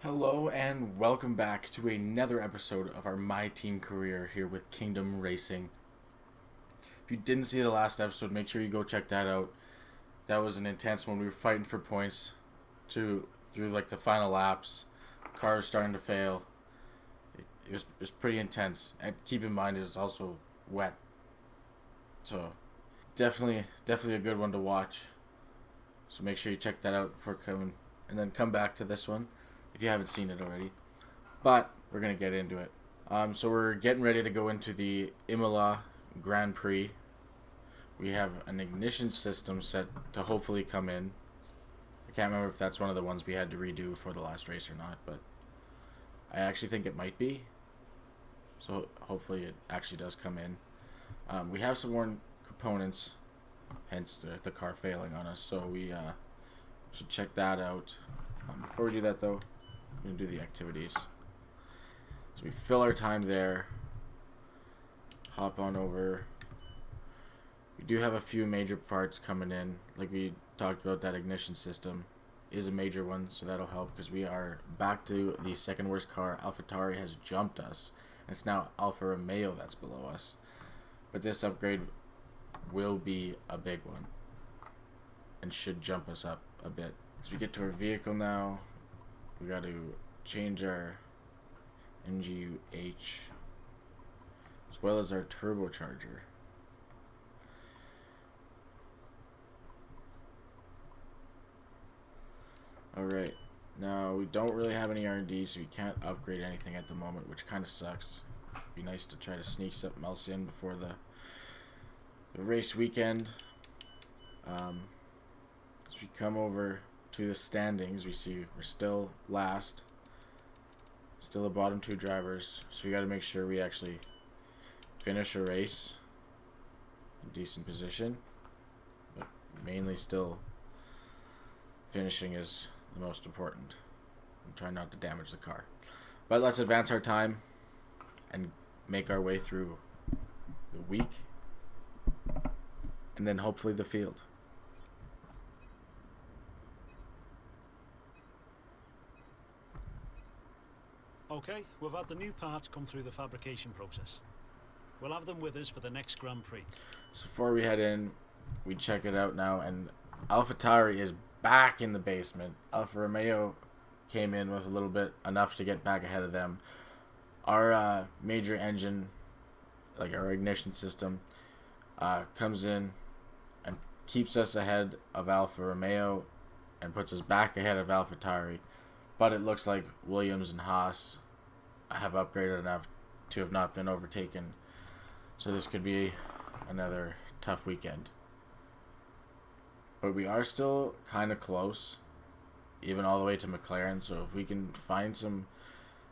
Hello and welcome back to another episode of our My Team career here with Kingdom Racing. If you didn't see the last episode, make sure you go check that out. That was an intense one. We were fighting for points through like the final laps. Cars starting to fail. It was pretty intense. And keep in mind it was also wet. So definitely a good one to watch. So make sure you check that out before coming, and then come back to this one if you haven't seen it already. But we're going to get into it. So we're getting ready to go into the Imola Grand Prix. We have an ignition system set to hopefully come in. I can't remember if that's one of the ones we had to redo for the last race or not, but I actually think it might be. So hopefully it actually does come in. We have some more components, hence the car failing on us, so we should check that out. Before we do that though, we're going to do the activities. So we fill our time there. Hop on over. We do have a few major parts coming in. Like we talked about, that ignition system is a major one, so that'll help because we are back to the second worst car. AlphaTauri has jumped us. And it's now Alfa Romeo that's below us. But this upgrade will be a big one and should jump us up a bit. So we get to our vehicle now. We got to change our MGU-H as well as our turbocharger. Alright, now we don't really have any R&D, so we can't upgrade anything at the moment, which kind of sucks. Be nice to try to sneak something else in before the race weekend. As we come over to the standings, we see we're still last, still the bottom two drivers, so we got to make sure we actually finish a race in decent position, but mainly still finishing is the most important and try not to damage the car. But let's advance our time and make our way through the week and then hopefully the field. Okay, we've had the new parts come through the fabrication process. We'll have them with us for the next Grand Prix. So before we head in, we check it out now, and AlphaTauri is back in the basement. Alfa Romeo came in with a little bit, enough to get back ahead of them. Our major engine, like our ignition system, comes in and keeps us ahead of Alfa Romeo and puts us back ahead of AlphaTauri. But it looks like Williams and Haas have upgraded enough to have not been overtaken. So this could be another tough weekend. But we are still kind of close, even all the way to McLaren. So if we can find some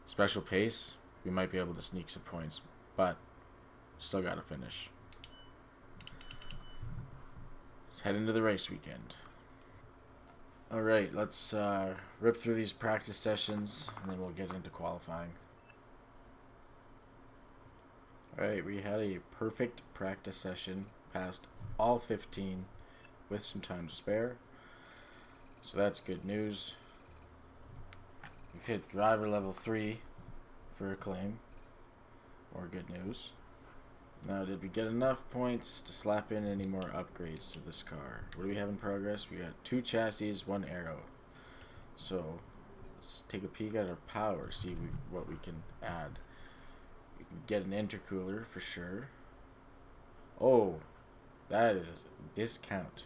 special pace, we might be able to sneak some points. But still got to finish. Let's head into the race weekend. Alright, let's rip through these practice sessions, and then we'll get into qualifying. Alright, we had a perfect practice session, passed all 15 with some time to spare. So that's good news. We've hit driver level 3 for a claim. More good news. Now, did we get enough points to slap in any more upgrades to this car? What do we have in progress? We got 2 chassis, 1 aero. So, let's take a peek at our power, see what we can add. We can get an intercooler for sure. Oh, that is a discount.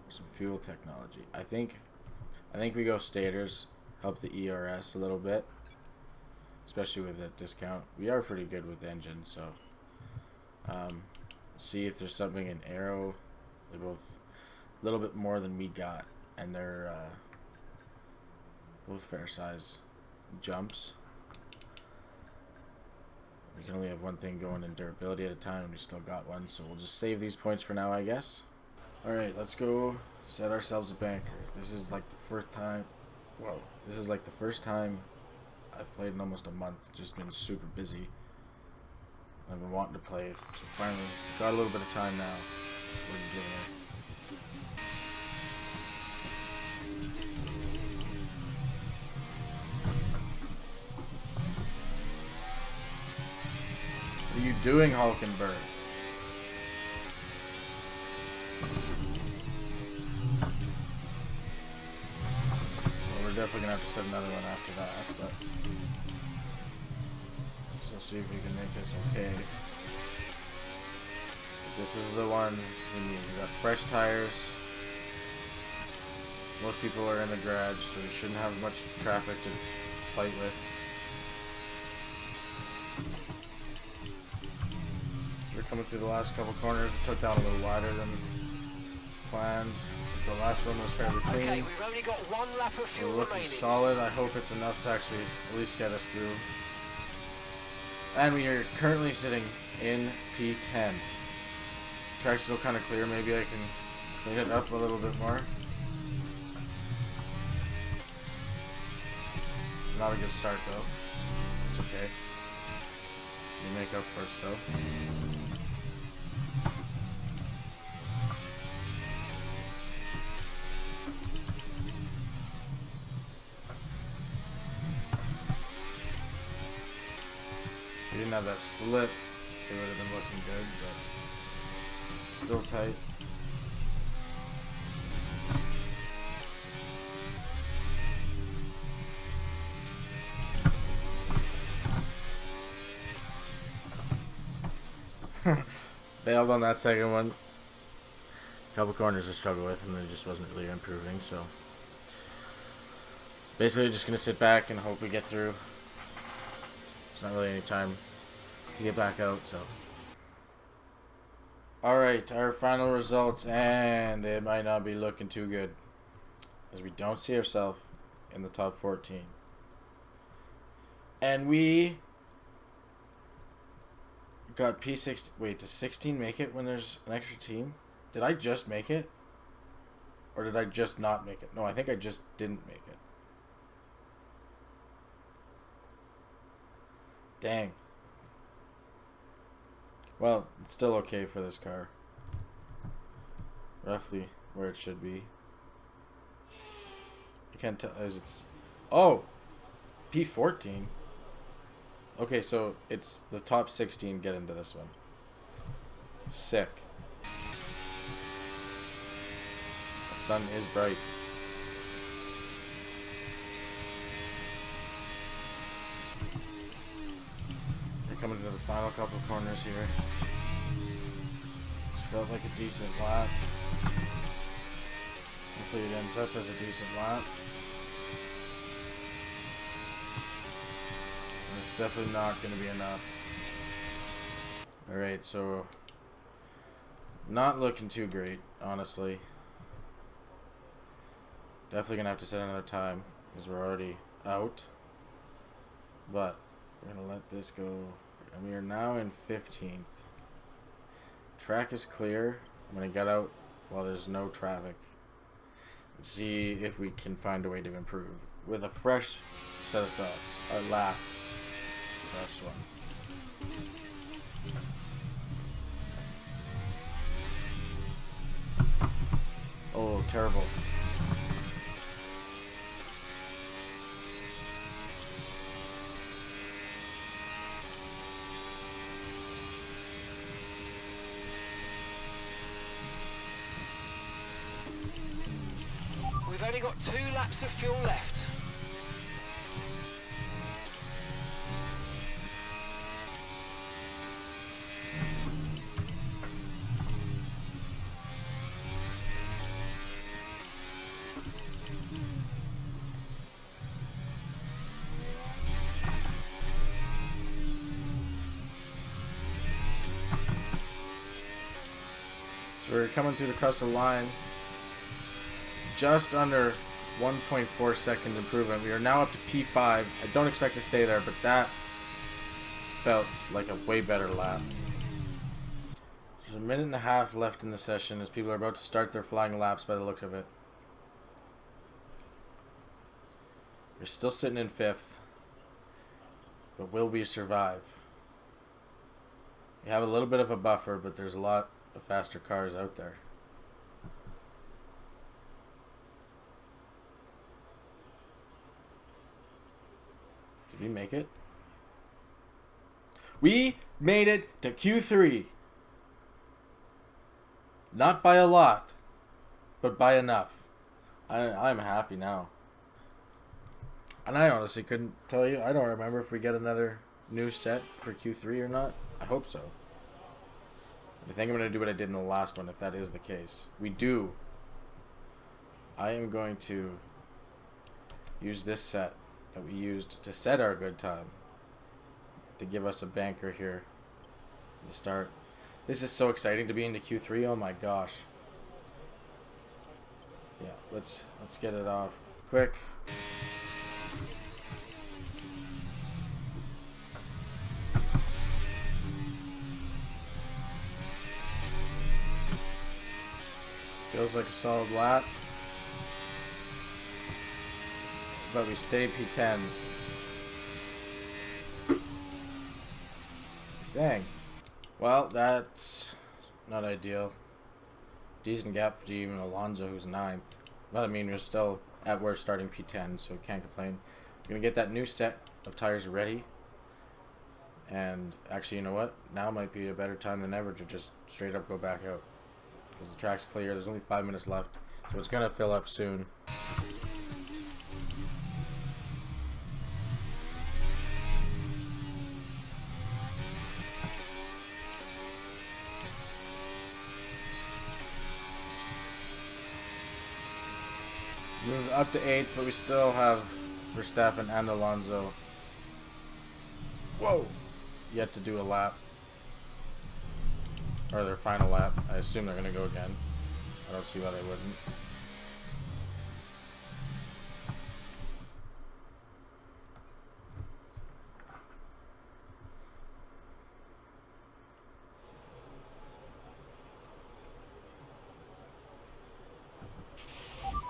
Some fuel technology. I think we go stators, help the ERS a little bit. Especially with that discount. We are pretty good with the engine, so see if there's something in aero. They're both a little bit more than we got, and they're both fair size jumps. We can only have one thing going in durability at a time, and we still got one, so we'll just save these points for now, I guess. Alright, let's go set ourselves a banker. This is like the first time. Whoa, this is like the first time I've played in almost a month. Just been super busy. I've been wanting to play, so finally got a little bit of time now. We're getting it. doing Hulkenberg. Well, we're definitely gonna have to set another one after that, but so see if we can make this okay. This is the one we need. We got fresh tires. Most people are in the garage, so we shouldn't have much traffic to fight with. We're coming through the last couple corners. We took down a little wider than planned. The last one was fairly clean. Okay, we've only got one lap of fuel We're looking remaining. solid. I hope it's enough to actually at least get us through. And we are currently sitting in P10. Track's still kind of clear. Maybe I can clean it up a little bit more. Not a good start though. It's okay. We make up for it still. If we didn't have that slip, it would have been looking good, but still tight. Bailed on that second one. Couple corners I struggled with, and it just wasn't really improving. So basically, just gonna sit back and hope we get through. There's not really any time to get back out. So, all right, our final results, and it might not be looking too good, as we don't see ourselves in the top 14, and we got P6. Wait, does 16 make it when there's an extra team? Did I just make it? Or did I just not make it? No, I think I just didn't make it. Dang. Well, it's still okay for this car. Roughly where it should be. I can't tell. It's. Oh! P14. Okay, so it's the top 16 get into this one. Sick. The sun is bright. We're coming to the final couple of corners here. This felt like a decent lap. Hopefully it ends up as a decent lap. It's definitely not going to be enough. Alright, so not looking too great, honestly. Definitely going to have to set another time because we're already out. But we're going to let this go. And we are now in 15th. Track is clear. I'm going to get out while there's no traffic. And see if we can find a way to improve with a fresh set of softs. Our last fresh one. Oh, terrible. We've only got 2 laps of fuel left. So we're coming through the crest of the line. Just under 1.4 second improvement. We are now up to P5. I don't expect to stay there, but that felt like a way better lap. There's a minute and a half left in the session as people are about to start their flying laps by the look of it. We're still sitting in 5th, but will we survive? We have a little bit of a buffer, but there's a lot of faster cars out there. Did we make it? We made it to Q3. Not by a lot, but by enough. I'm happy now. And I honestly couldn't tell you. I don't remember if we get another new set for Q3 or not. I hope so. I think I'm going to do what I did in the last one, if that is the case. We do. I am going to use this set that we used to set our good time to give us a banker here at the start. This is so exciting to be into Q3. Oh my gosh. Yeah, let's get it off quick. Feels like a solid lap. But we stay P10. Dang. Well, that's not ideal. Decent gap for even Alonso, who's 9th. But I mean, we're still at worst starting P10, so can't complain. We're going to get that new set of tires ready. And actually, you know what? Now might be a better time than ever to just straight up go back out. Because the track's clear. There's only 5 minutes left. So it's going to fill up soon. Move up to 8th, but we still have Verstappen and Alonso. Whoa! Yet to do a lap. Or their final lap. I assume they're going to go again. I don't see why they wouldn't.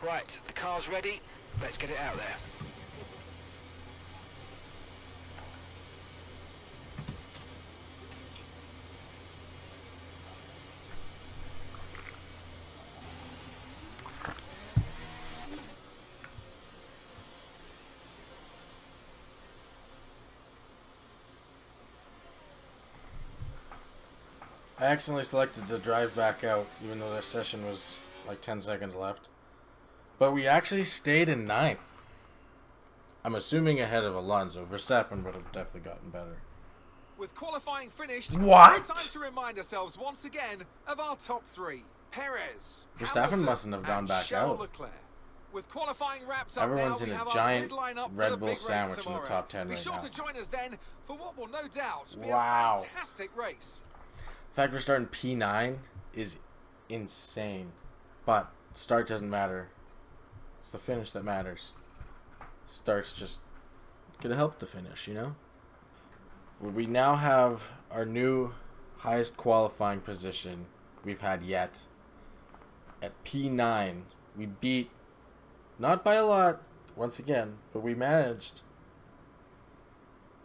Right, the car's ready. Let's get it out there. I accidentally selected to drive back out, even though their session was like 10 seconds left. But we actually stayed in 9th. I'm assuming ahead of Alonso. Verstappen would have definitely gotten better. With qualifying finished, What? it's time to remind ourselves once again of our top 3. Perez, Verstappen Hamilton, mustn't have gone and back Charles out. Leclerc. With qualifying wraps up Everyone's now, in we a have our giant grid lineup for Red the Bull big race sandwich in the tomorrow. top 10 Be right sure now. to join us then for what will no doubt be Wow. a fantastic race. The fact we're starting P9 is insane. But start doesn't matter. It's the finish that matters. Start's just gonna help the finish, you know? We now have our new highest qualifying position we've had yet. At P9, we beat, not by a lot, once again, but we managed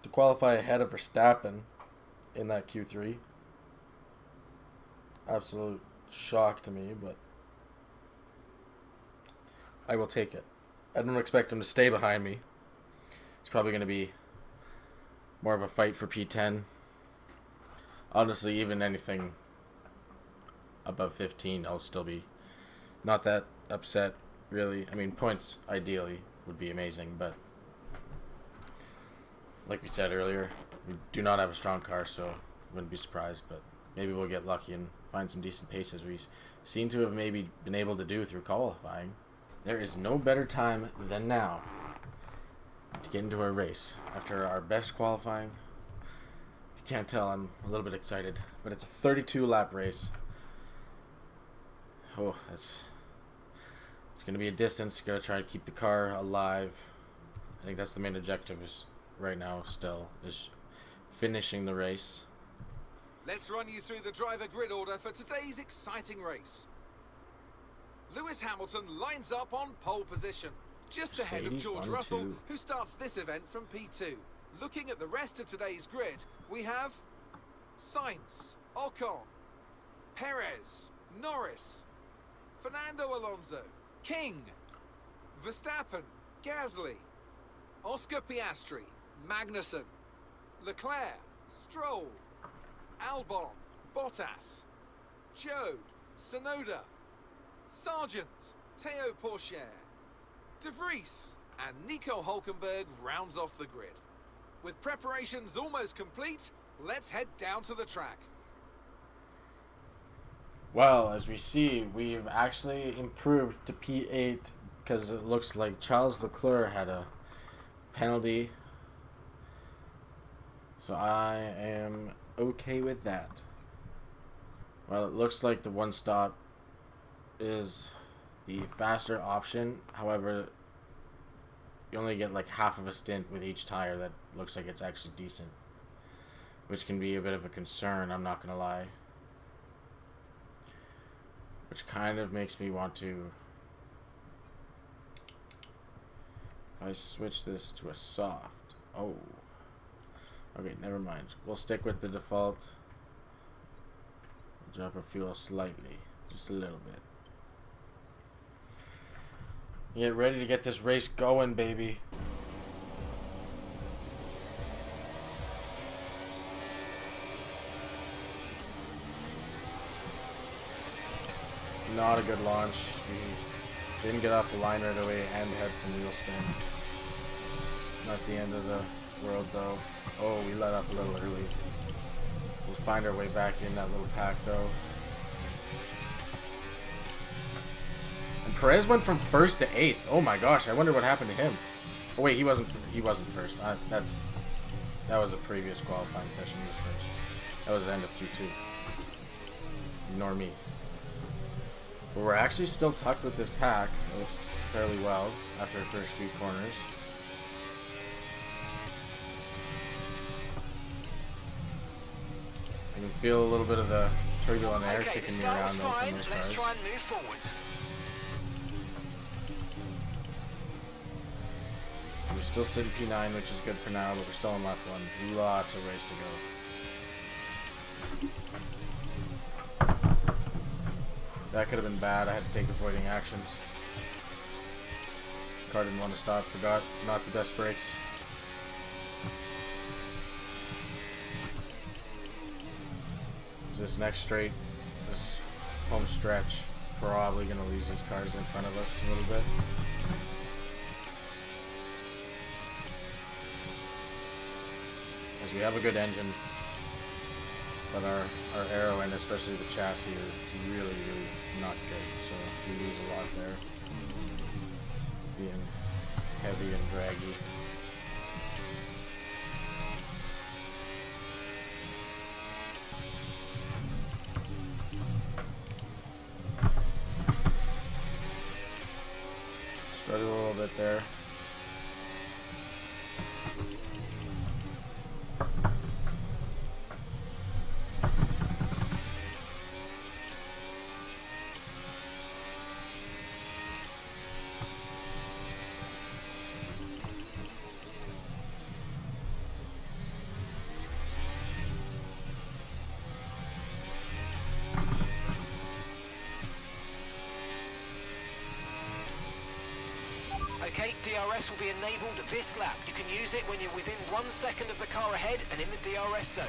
to qualify ahead of Verstappen in that Q3. Absolute shock to me, but I will take it. I don't expect him to stay behind me. It's probably going to be more of a fight for P10. Honestly, even anything above 15, I'll still be not that upset, really. I mean, points, ideally, would be amazing, but like we said earlier, we do not have a strong car, so wouldn't be surprised, but maybe we'll get lucky and find some decent paces we seem to have maybe been able to do through qualifying. There is no better time than now to get into our race. After our best qualifying, if you can't tell, I'm a little bit excited, but it's a 32 lap race. Oh, it's going to be a distance. Got to try to keep the car alive. I think that's the main objective is right now still, is finishing the race. Let's run you through the driver grid order for today's exciting race. Lewis Hamilton lines up on pole position, just ahead of George Russell, who starts this event from P2. Looking at the rest of today's grid, we have Sainz, Ocon, Perez, Norris, Fernando Alonso, King, Verstappen, Gasly, Oscar Piastri, Magnussen, Leclerc, Stroll, Albon, Bottas, Joe, Sonoda, Sargent, Teo Pourchaire, De Vries, and Nico Hulkenberg rounds off the grid. With preparations almost complete, let's head down to the track. Well, as we see, we've actually improved to P8 because it looks like Charles Leclerc had a penalty. So I am okay with that. Well, it looks like the one stop is the faster option. However, you only get like half of a stint with each tire that looks like it's actually decent, which can be a bit of a concern, I'm not going to lie. Which kind of makes me want to, if I switch this to a soft, oh, okay, never mind. We'll stick with the default. Drop our fuel slightly, just a little bit. Get ready to get this race going, baby. Not a good launch. We didn't get off the line right away and had some wheel spin. Not the end of the world though. Oh, we let up a little early. We'll find our way back in that little pack though. And Perez went from 1st to 8th. Oh my gosh, I wonder what happened to him. Oh wait, he wasn't first. That was a previous qualifying session. He was first. That was the end of Q2. Ignore me. But we're actually still tucked with this pack fairly well after the first few corners. You can feel a little bit of the turbulent air kicking you around though from those cars. Let's try and move forward. We're still sitting P9, which is good for now, but we're still in lap 1. Lots of race to go. That could have been bad. I had to take avoiding actions. Car didn't want to stop. Forgot not the best brakes. This next straight, this home stretch, probably going to lose these cars in front of us a little bit. As we have a good engine, but our aero and especially the chassis are really not good, so we lose a lot there, being heavy and draggy. Struggled a little bit there. Okay, DRS will be enabled this lap. You can use it when you're within 1 second of the car ahead and in the DRS zone.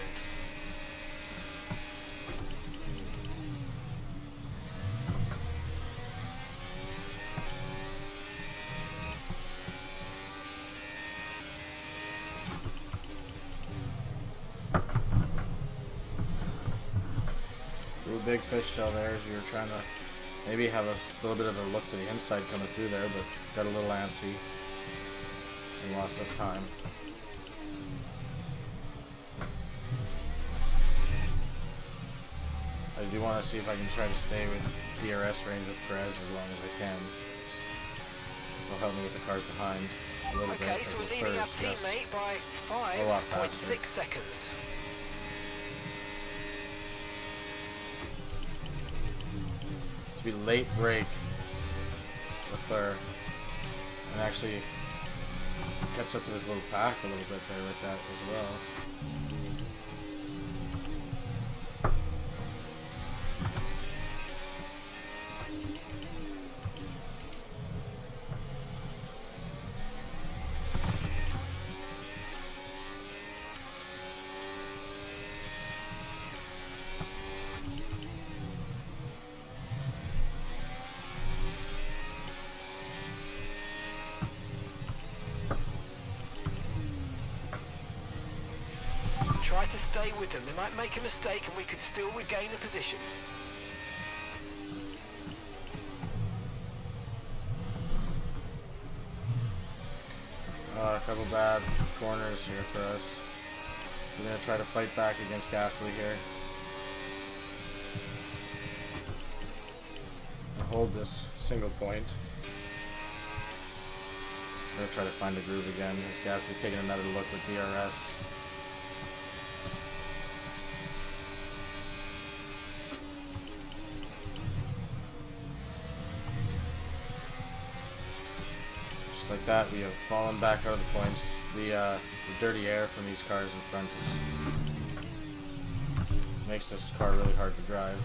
Little big fish tail there as we were trying to maybe have a little bit of a look to the inside coming through there, but got a little antsy and lost us time. I do want to see if I can try to stay with DRS range with Perez as long as I can. It'll help me with the cars behind a little bit. Okay, so we're leading our teammate by 5.6 seconds. To be late break Leclerc and actually catch up to this little pack a little bit there with that as well. stay with them. They might make a mistake and we could still regain the position. A couple bad corners here for us. We're going to try to fight back against Gasly here. And hold this single point. We're going to try to find a groove again. This Gasly's taking another look with DRS. Like that, we have fallen back out of the points. The dirty air from these cars in front makes this car really hard to drive.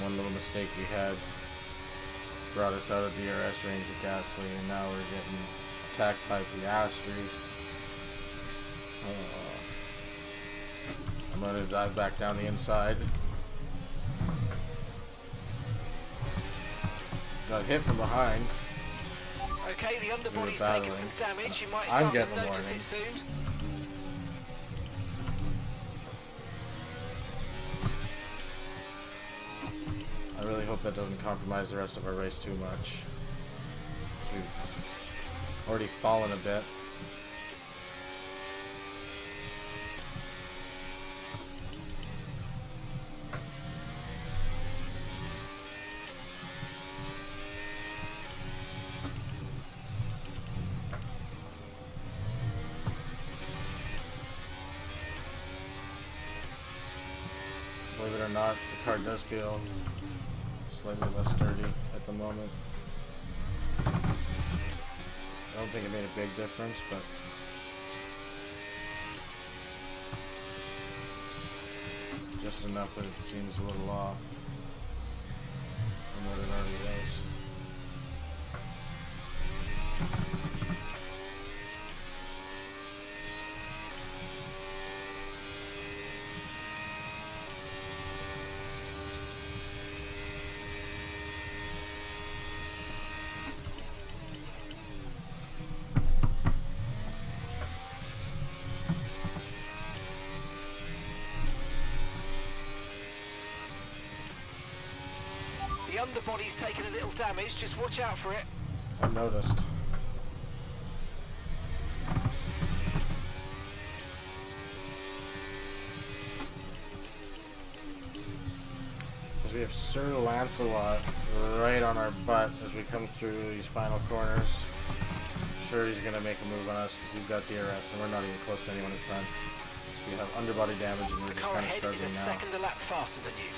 One little mistake we had brought us out of DRS range with Gasly, and now we're getting attacked by Piastri. I'm going to dive back down the inside. Got hit from behind. Okay, the underbody's taken some damage. You might I'm start getting to a notice warning. it soon. I really hope that doesn't compromise the rest of our race too much. We've already fallen a bit. Believe it or not, the car does feel slightly less sturdy at the moment. I don't think it made a big difference, but just enough that it seems a little off from what it already was. The underbody's taken a little damage. Just watch out for it. I noticed. As we have Sir Lancelot right on our butt as we come through these final corners. I'm sure he's going to make a move on us because he's got DRS and we're not even close to anyone in front. So we have underbody damage and we're The just car kind of ahead is struggling a now. second a lap faster than you.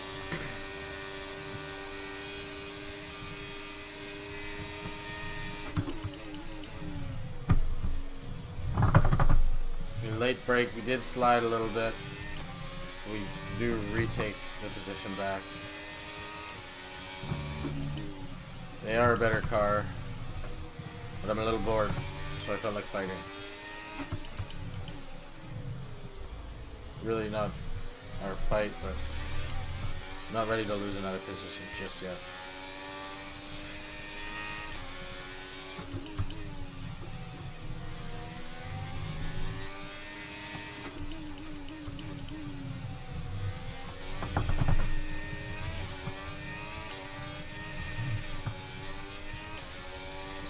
Late break, we did slide a little bit. We do retake the position back. They are a better car, but I'm a little bored, so I felt like fighting. Really not our fight, but not ready to lose another position just yet.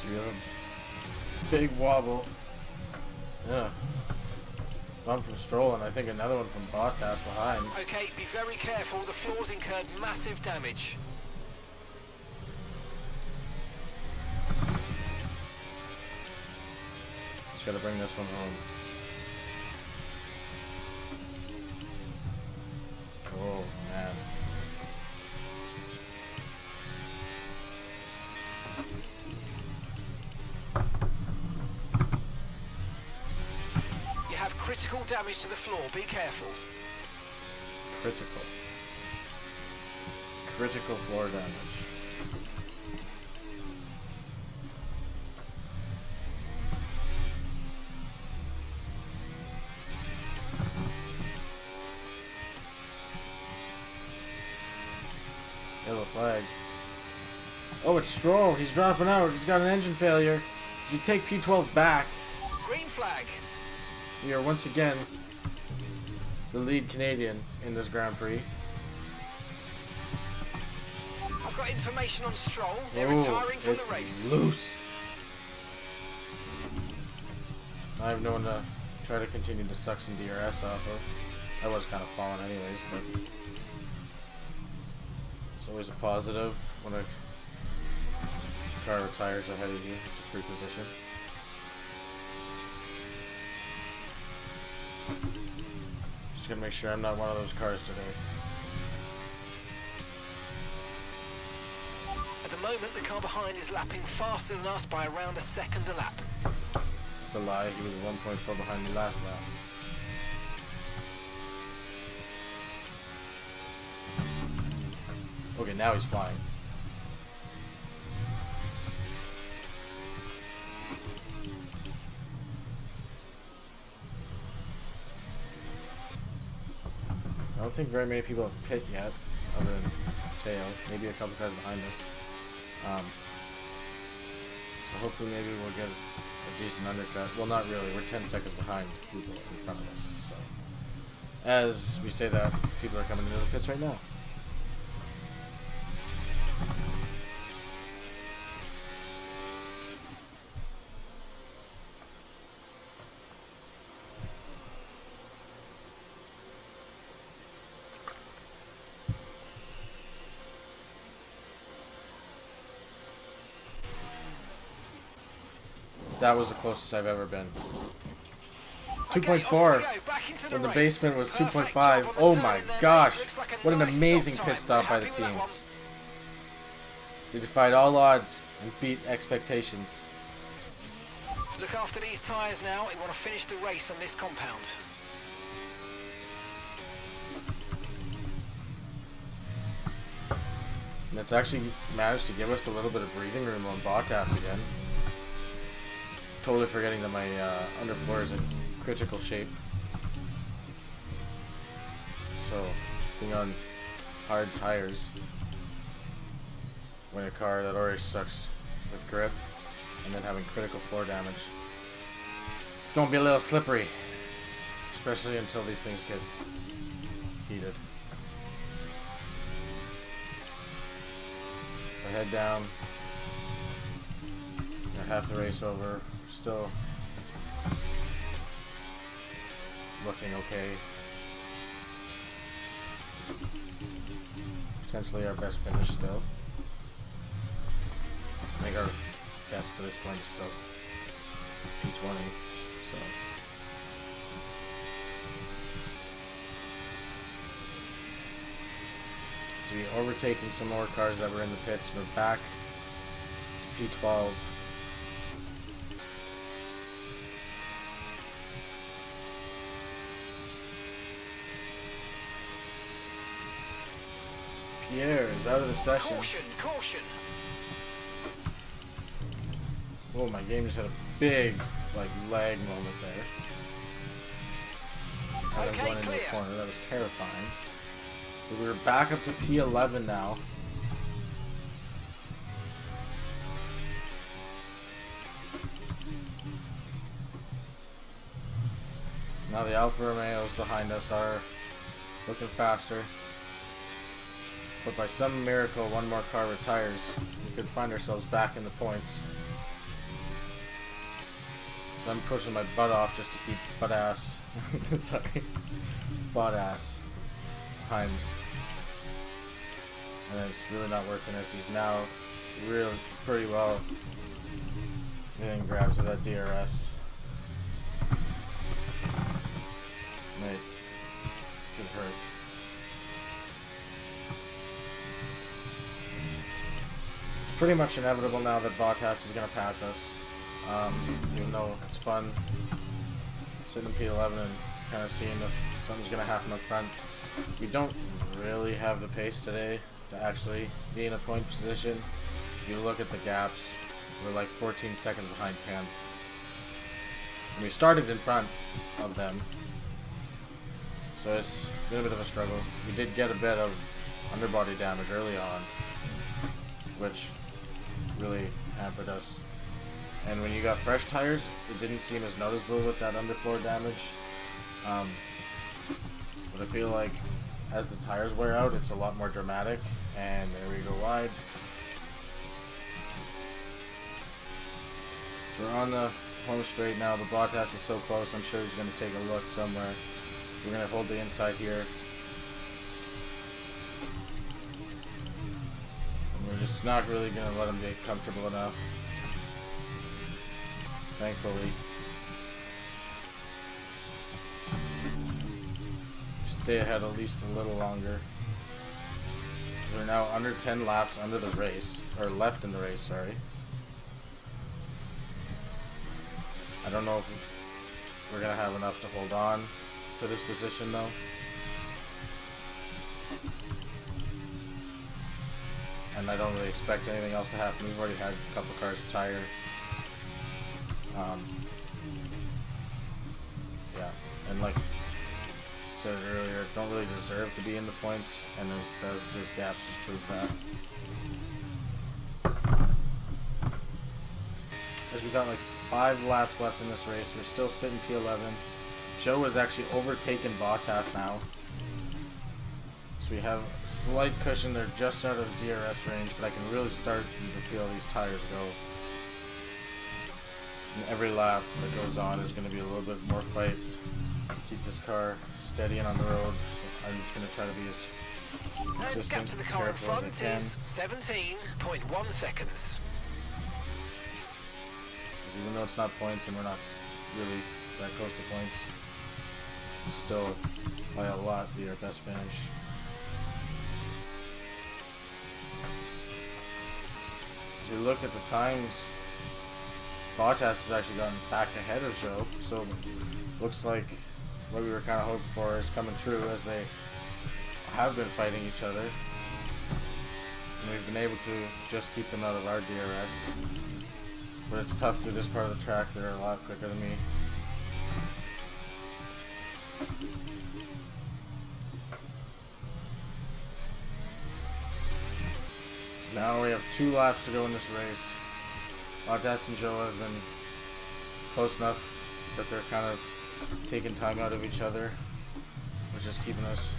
We have a big wobble. Yeah. One from Stroll and I think another one from Bottas behind. Okay, be very careful. The floor's incurred massive damage. Just gotta bring this one home. Oh man. critical damage to the floor. Be careful. Critical. Critical floor damage. Yellow flag. Oh, it's Stroll. He's dropping out. He's got an engine failure. You take P12 back. Green flag. We are once again the lead Canadian in this Grand Prix. I've got information on Stroll. They're retiring from the race. Loose. I have no one to try to continue to suck some DRS off of. I was kind of falling anyways, but it's always a positive when a car retires ahead of you. It's a free position. Just gonna make sure I'm not one of those cars today. At the moment, the car behind is lapping faster than us by around a second a lap. It's a lie. He was 1.4 behind me last lap. Okay, now he's flying. I don't think very many people have pit yet, other than Teo. Maybe a couple cars behind us. So hopefully maybe we'll get a decent undercut. Well, not really. We're 10 seconds behind people in front of us. So as we say that, people are coming into the pits right now. That was the closest I've ever been. 2.4 when the basement was 2.5. Oh my gosh, what an amazing pit stop by the team. They defied all odds and beat expectations. Look after these tyres now. We want to finish the race on this compound. And it's actually managed to give us a little bit of breathing room on Bottas again. Totally forgetting that my underfloor is in critical shape. So, being on hard tires when a car that already sucks with grip and then having critical floor damage, it's going to be a little slippery, especially until these things get heated. So head down. Got half the race over. Still looking okay. Potentially our best finish still. I think our best to this point is still P20. So we're overtaking some more cars that were in the pits. We're back to P12. Pierre is out of the session. Caution, caution. Oh, my game just had a big, lag moment there. Kind of going into the corner. That was terrifying. But we're back up to P11 now. Now the Alfa Romeos behind us are looking faster. But by some miracle, one more car retires. We could find ourselves back in the points. So I'm pushing my butt off just to keep butt-ass, sorry, butt-ass behind. And it's really not working as he's now really pretty well getting grabs of that DRS. Mate, could hurt. Pretty much inevitable now that Bottas is going to pass us, even though it's fun sitting in P11 and kind of seeing if something's going to happen up front. We don't really have the pace today to actually be in a point position. If you look at the gaps, we're like 14 seconds behind 10. And we started in front of them, so it's been a bit of a struggle. We did get a bit of underbody damage early on, which really hampered us. And when you got fresh tires, it didn't seem as noticeable with that underfloor damage. But I feel like as the tires wear out, it's a lot more dramatic. And there we go wide. We're on the home straight now, but Bottas is so close, I'm sure he's going to take a look somewhere. We're going to hold the inside here. And we're just not really going to let him get comfortable enough. Thankfully. Stay ahead at least a little longer. We're now under 10 laps under the race, or left in the race, sorry. I don't know if we're going to have enough to hold on to this position though. And I don't really expect anything else to happen. We've already had a couple cars retire. Yeah, and like I said earlier, don't really deserve to be in the points, and those gaps just prove that. As we got like 5 laps left in this race, we're still sitting P11. Joe has actually overtaken Bottas now. So we have a slight cushion. They're just out of DRS range, but I can really start to feel these tires go. And every lap that goes on is going to be a little bit more fight to keep this car steady and on the road. So I'm just going to try to be as consistent and gap to the and car in careful as I front can. is 17.1 seconds. Even though it's not points and we're not really that close to points, still by a lot be our best finish. As we look at the times, Bottas has actually gotten back ahead of Joe, so looks like what we were kind of hoping for is coming true, as they have been fighting each other, and we've been able to just keep them out of our DRS. But it's tough through this part of the track. They're a lot quicker than me. So now we have 2 laps to go in this race. Bottas and Joe have been close enough that they're kind of taking time out of each other, which is keeping us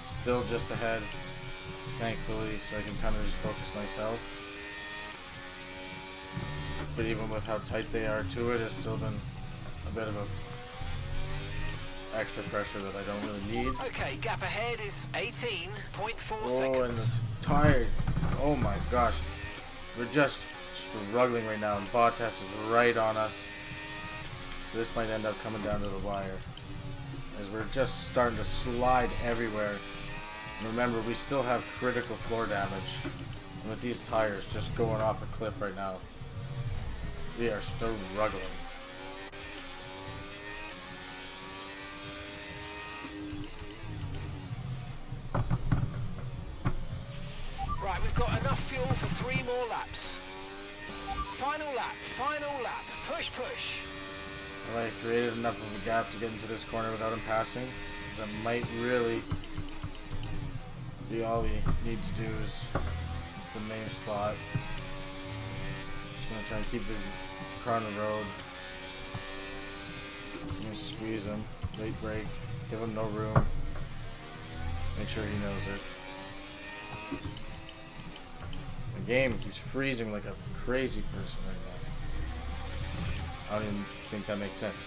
still just ahead, thankfully, so I can kind of just focus myself. But even with how tight they are to it, it's still been a bit of a extra pressure that I don't really need. Okay, gap ahead is 18.4 Oh, seconds. and the tire. Oh my gosh. We're just struggling right now, and Bottas is right on us. So this might end up coming down to the wire, as we're just starting to slide everywhere. And remember, we still have critical floor damage. And with these tires just going off a cliff right now, we are still struggling. Right, we've got enough fuel for 3 more laps. Final lap, final lap. Push, push. Well, I created enough of a gap to get into this corner without him passing. That might really be all we need to do. It's the main spot. Just gonna try and keep the car on the road. I'm gonna squeeze him, late brake, give him no room. Make sure he knows it. The game keeps freezing like a crazy person right now. I don't even think that makes sense.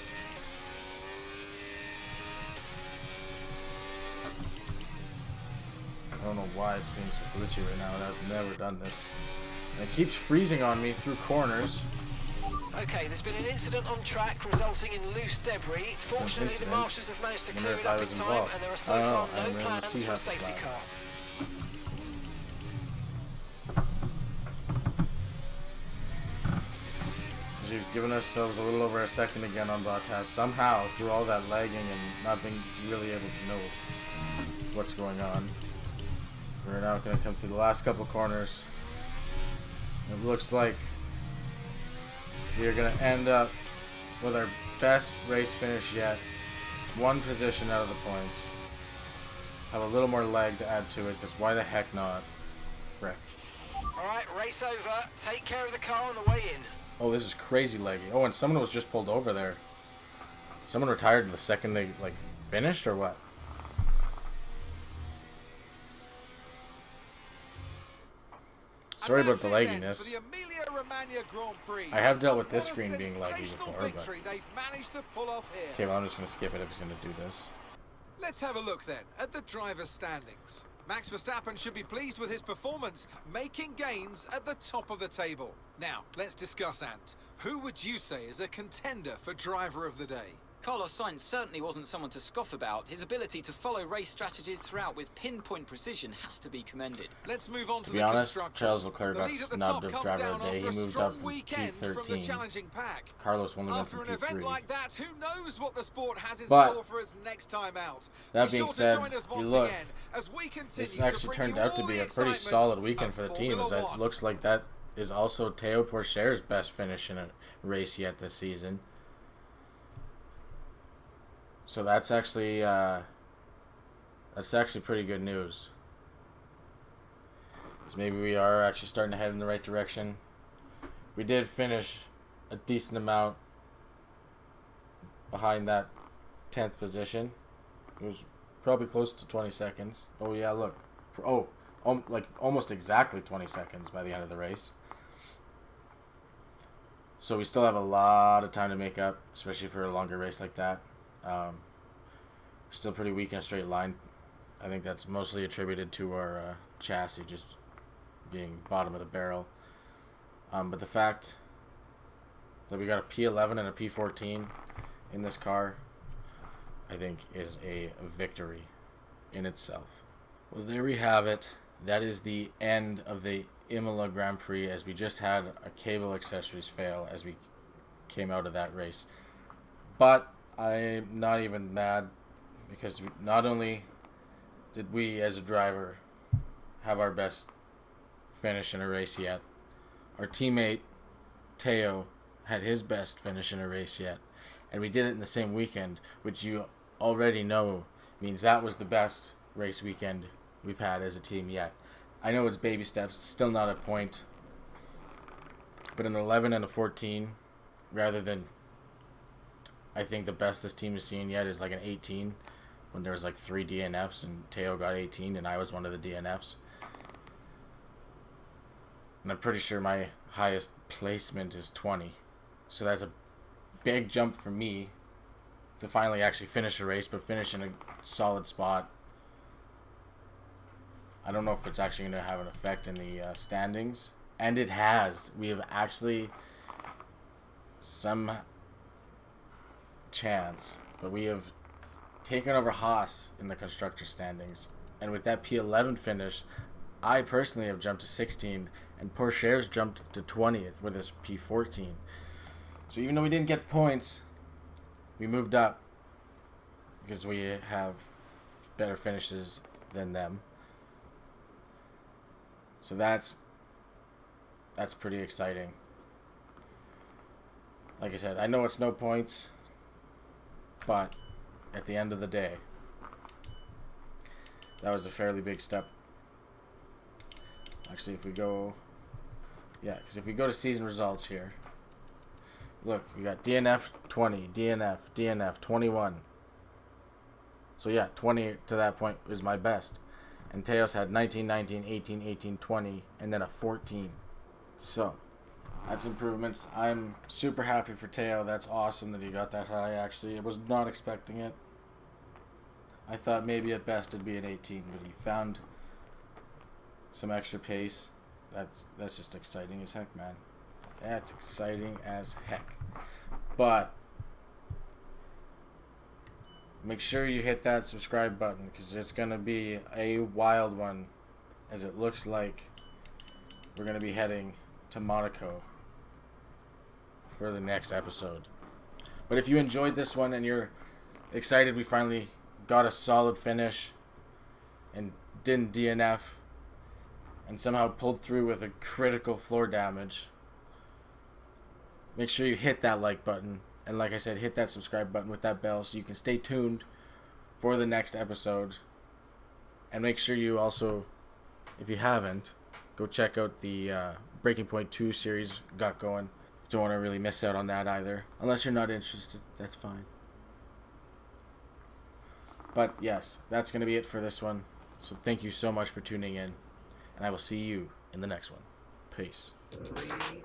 I don't know why it's being so glitchy right now. It has never done this. And it keeps freezing on me through corners. Okay, there's been an incident on track resulting in loose debris. Fortunately, the marshals have managed to clear it up in time, and there are so far no plans for a safety car. As we've given ourselves a little over a second again on Bottas. Somehow, through all that lagging and not being really able to know what's going on. We're now going to come through the last couple corners. It looks like we are going to end up with our best race finish yet. 1 position out of the points. Have a little more leg to add to it, because why the heck not? Frick. Alright, race over. Take care of the car on the way in. Oh, this is crazy leggy. Oh, and someone was just pulled over there. Someone retired the second they, like, finished, or what? Sorry about the lagginess. I have dealt with this screen being laggy before, but... Okay, well, I'm just going to skip it. I'm just going to do this. Let's have a look then at the driver's standings. Max Verstappen should be pleased with his performance, making gains at the top of the table. Now, let's discuss, Ant. Who would you say is a contender for driver of the day? Carlos Sainz certainly wasn't someone to scoff about. His ability to follow race strategies throughout with pinpoint precision has to be commended. Let's move on to be the honest, constructors. Charles Leclerc got snubbed of driver of the day. He moved up from P13. Carlos only went from P3. After an event like that, who knows what the sport has in But, store for us next time out? That being said, if you look, this actually turned out to be a pretty solid weekend for the team, as it looks like that is also Théo Pourchaire's best finish in a race yet this season. So that's actually pretty good news. So maybe we are actually starting to head in the right direction. We did finish a decent amount behind that 10th position. It was probably close to 20 seconds. Oh yeah, look. Oh, like almost exactly 20 seconds by the end of the race. So we still have a lot of time to make up, especially for a longer race like that. Still pretty weak in a straight line. I think that's mostly attributed to our chassis just being bottom of the barrel. But the fact that we got a P11 and a P14 in this car, I think, is a victory in itself. Well, there we have it. That is the end of the Imola Grand Prix, as we just had a cable accessories fail as we came out of that race. But I'm not even mad, because not only did we as a driver have our best finish in a race yet, our teammate Théo had his best finish in a race yet, and we did it in the same weekend, which you already know means that was the best race weekend we've had as a team yet. I know it's baby steps, still not a point, but an 11 and a 14, rather than, I think the best this team has seen yet is like an 18, when there was like 3 DNFs and Théo got 18 and I was one of the DNFs. And I'm pretty sure my highest placement is 20. So that's a big jump for me to finally actually finish a race, but finish in a solid spot. I don't know if it's actually going to have an effect in the standings. And it has. We have actually some chance, but we have taken over Haas in the constructor standings, and with that P11 finish, I personally have jumped to 16, and Pourchaire's jumped to 20th with his P14. So even though we didn't get points, we moved up because we have better finishes than them. So that's pretty exciting. Like I said, I know it's no points, but at the end of the day, that was a fairly big step. Actually, if we go... Yeah, because if we go to season results here, look, we got DNF 20, DNF, DNF 21. So yeah, 20 to that point is my best. And Théo's had 19, 19, 18, 18, 20, and then a 14. So, that's improvements. I'm super happy for Théo. That's awesome that he got that high, actually. I was not expecting it. I thought maybe at best it'd be an 18, but he found some extra pace. That's just exciting as heck, man. That's exciting as heck. But make sure you hit that subscribe button, because it's going to be a wild one, as it looks like we're going to be heading to Monaco for the next episode. But if you enjoyed this one and you're excited we finally got a solid finish and didn't DNF and somehow pulled through with a critical floor damage, make sure you hit that like button. And like I said, hit that subscribe button with that bell so you can stay tuned for the next episode. And make sure you also, if you haven't, go check out the Breaking Point 2 series got going. Don't want to really miss out on that either. Unless you're not interested, that's fine. But yes, that's going to be it for this one. So thank you so much for tuning in. And I will see you in the next one. Peace. 3,